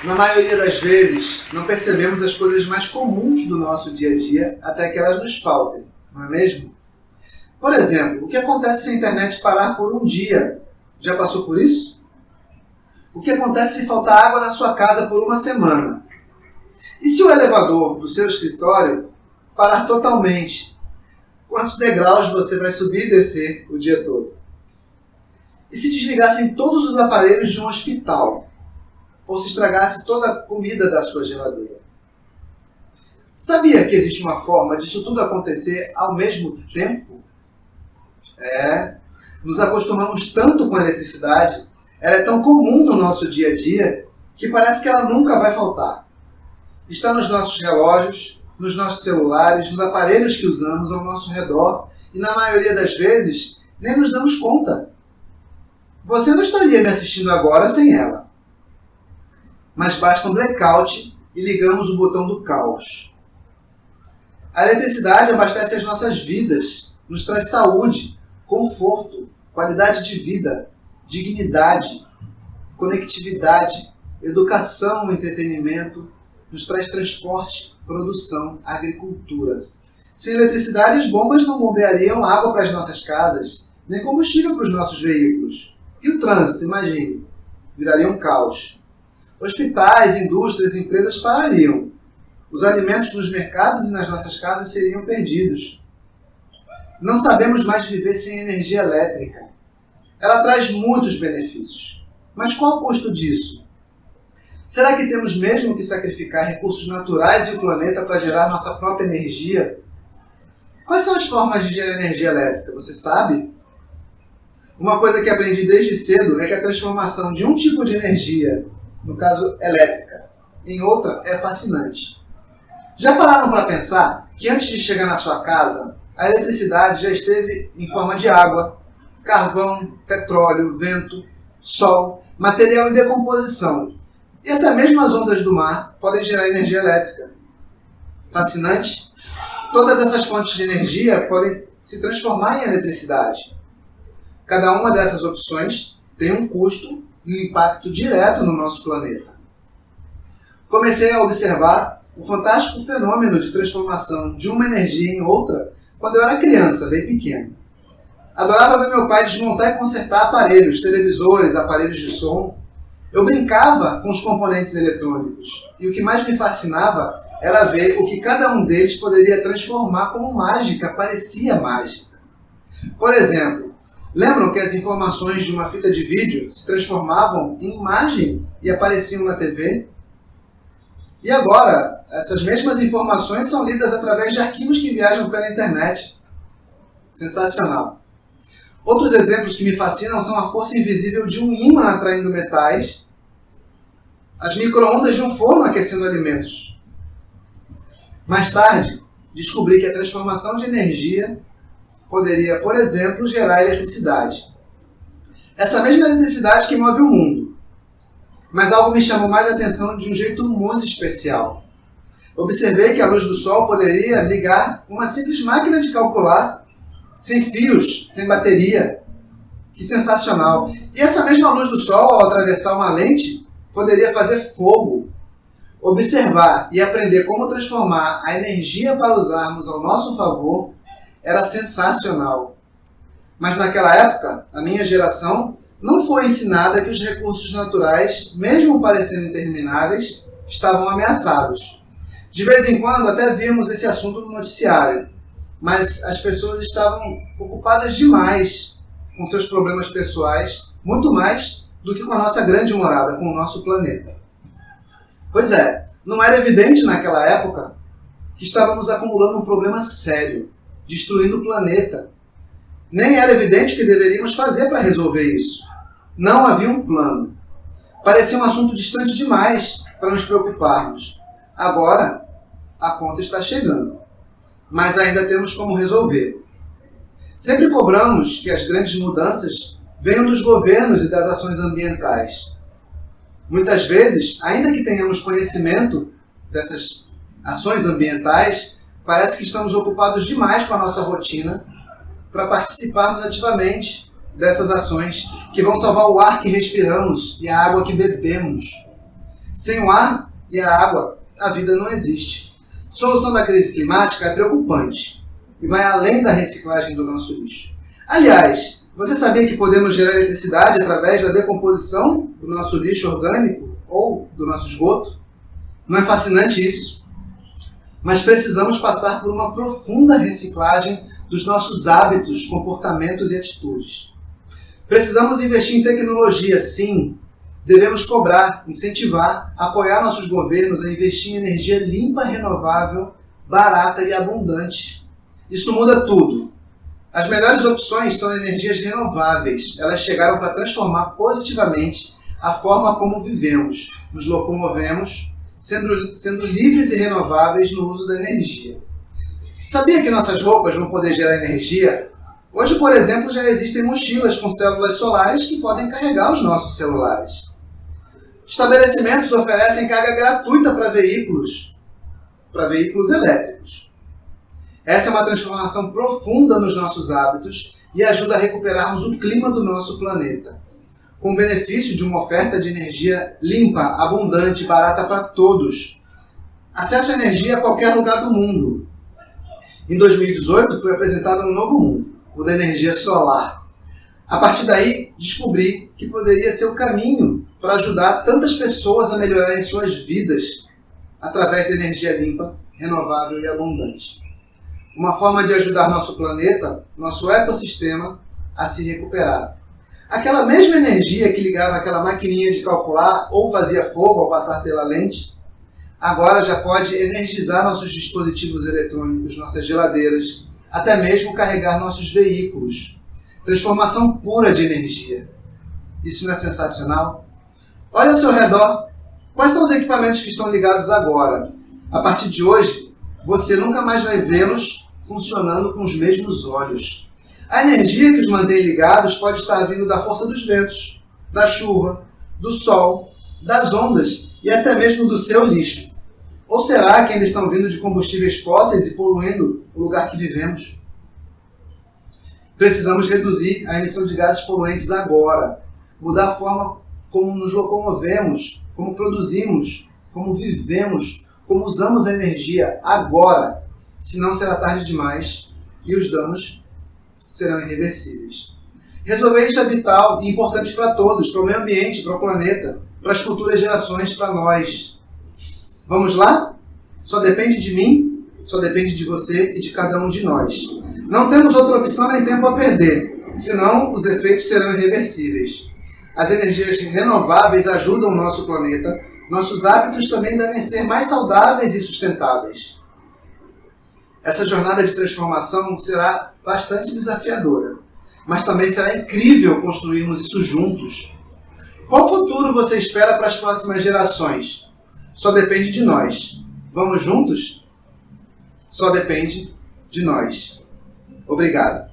Na maioria das vezes, não percebemos as coisas mais comuns do nosso dia a dia até que elas nos faltem, não é mesmo? Por exemplo, o que acontece se a internet parar por um dia? Já passou por isso? O que acontece se faltar água na sua casa por uma semana? E se o elevador do seu escritório parar totalmente? Quantos degraus você vai subir e descer o dia todo? E se desligassem todos os aparelhos de um hospital? Ou se estragasse toda a comida da sua geladeira? Sabia que existe uma forma disso tudo acontecer ao mesmo tempo? Nos acostumamos tanto com a eletricidade, ela é tão comum no nosso dia a dia, que parece que ela nunca vai faltar. Está nos nossos relógios, nos nossos celulares, nos aparelhos que usamos ao nosso redor, e na maioria das vezes, nem nos damos conta. Você não estaria me assistindo agora sem ela. Mas basta um blackout e ligamos o botão do caos. A eletricidade abastece as nossas vidas, nos traz saúde, conforto, qualidade de vida, dignidade, conectividade, educação, entretenimento, nos traz transporte, produção, agricultura. Sem eletricidade, as bombas não bombeariam água para as nossas casas, nem combustível para os nossos veículos. E o trânsito, imagine, viraria um caos. Hospitais, indústrias, empresas parariam. Os alimentos nos mercados e nas nossas casas seriam perdidos. Não sabemos mais viver sem energia elétrica. Ela traz muitos benefícios. Mas qual o custo disso? Será que temos mesmo que sacrificar recursos naturais e o planeta para gerar nossa própria energia? Quais são as formas de gerar energia elétrica? Você sabe? Uma coisa que aprendi desde cedo é que a transformação de um tipo de energia, no caso elétrica, em outra é fascinante. Já pararam para pensar que antes de chegar na sua casa, a eletricidade já esteve em forma de água, carvão, petróleo, vento, sol, material em decomposição, e até mesmo as ondas do mar podem gerar energia elétrica. Fascinante? Todas essas fontes de energia podem se transformar em eletricidade. Cada uma dessas opções tem um custo e um impacto direto no nosso planeta. Comecei a observar o fantástico fenômeno de transformação de uma energia em outra quando eu era criança, bem pequeno. Adorava ver meu pai desmontar e consertar aparelhos, televisores, aparelhos de som. Eu brincava com os componentes eletrônicos e o que mais me fascinava era ver o que cada um deles poderia transformar como mágica, parecia mágica. Por exemplo, lembram que as informações de uma fita de vídeo se transformavam em imagem e apareciam na TV? E agora, essas mesmas informações são lidas através de arquivos que viajam pela internet. Sensacional! Outros exemplos que me fascinam são a força invisível de um ímã atraindo metais, as micro-ondas de um forno aquecendo alimentos. Mais tarde, descobri que a transformação de energia poderia, por exemplo, gerar eletricidade. Essa mesma eletricidade que move o mundo. Mas algo me chamou mais a atenção de um jeito muito especial. Observei que a luz do sol poderia ligar uma simples máquina de calcular, sem fios, sem bateria. Que sensacional! E essa mesma luz do sol, ao atravessar uma lente, poderia fazer fogo. Observar e aprender como transformar a energia para usarmos ao nosso favor era sensacional. Mas naquela época, a minha geração não foi ensinada que os recursos naturais, mesmo parecendo intermináveis, estavam ameaçados. De vez em quando até vimos esse assunto no noticiário, mas as pessoas estavam ocupadas demais com seus problemas pessoais, muito mais do que com a nossa grande morada, com o nosso planeta. Pois é, não era evidente naquela época que estávamos acumulando um problema sério, destruindo o planeta. Nem era evidente o que deveríamos fazer para resolver isso. Não havia um plano. Parecia um assunto distante demais para nos preocuparmos. Agora, a conta está chegando. Mas ainda temos como resolver. Sempre cobramos que as grandes mudanças venham dos governos e das ações ambientais. Muitas vezes, ainda que tenhamos conhecimento dessas ações ambientais, parece que estamos ocupados demais com a nossa rotina para participarmos ativamente dessas ações que vão salvar o ar que respiramos e a água que bebemos. Sem o ar e a água, a vida não existe. A solução da crise climática é preocupante e vai além da reciclagem do nosso lixo. Aliás, você sabia que podemos gerar eletricidade através da decomposição do nosso lixo orgânico ou do nosso esgoto? Não é fascinante isso? Mas precisamos passar por uma profunda reciclagem dos nossos hábitos, comportamentos e atitudes. Precisamos investir em tecnologia, sim. Devemos cobrar, incentivar, apoiar nossos governos a investir em energia limpa, renovável, barata e abundante. Isso muda tudo. As melhores opções são energias renováveis. Elas chegaram para transformar positivamente a forma como vivemos, nos locomovemos, sendo livres e renováveis no uso da energia. Sabia que nossas roupas vão poder gerar energia? Hoje, por exemplo, já existem mochilas com células solares que podem carregar os nossos celulares. Estabelecimentos oferecem carga gratuita para veículos elétricos. Essa é uma transformação profunda nos nossos hábitos e ajuda a recuperarmos o clima do nosso planeta, com o benefício de uma oferta de energia limpa, abundante e barata para todos. Acesso à energia a qualquer lugar do mundo. Em 2018 foi apresentado um novo mundo, o da energia solar. A partir daí, descobri que poderia ser o caminho para ajudar tantas pessoas a melhorarem suas vidas através da energia limpa, renovável e abundante. Uma forma de ajudar nosso planeta, nosso ecossistema, a se recuperar. Aquela mesma energia que ligava aquela maquininha de calcular ou fazia fogo ao passar pela lente, agora já pode energizar nossos dispositivos eletrônicos, nossas geladeiras, até mesmo carregar nossos veículos. Transformação pura de energia. Isso não é sensacional? Olha ao seu redor. Quais são os equipamentos que estão ligados agora? A partir de hoje, você nunca mais vai vê-los funcionando com os mesmos olhos. A energia que os mantém ligados pode estar vindo da força dos ventos, da chuva, do sol, das ondas e até mesmo do seu lixo. Ou será que ainda estão vindo de combustíveis fósseis e poluindo o lugar que vivemos? Precisamos reduzir a emissão de gases poluentes agora, mudar a forma como nos locomovemos, como produzimos, como vivemos, como usamos a energia agora, senão será tarde demais e os danos serão irreversíveis. Resolver isso é vital e importante para todos, para o meio ambiente, para o planeta, para as futuras gerações, para nós. Vamos lá? Só depende de mim, só depende de você e de cada um de nós. Não temos outra opção nem tempo a perder, senão os efeitos serão irreversíveis. As energias renováveis ajudam o nosso planeta. Nossos hábitos também devem ser mais saudáveis e sustentáveis. Essa jornada de transformação será bastante desafiadora, mas também será incrível construirmos isso juntos. Qual futuro você espera para as próximas gerações? Só depende de nós. Vamos juntos? Só depende de nós. Obrigado.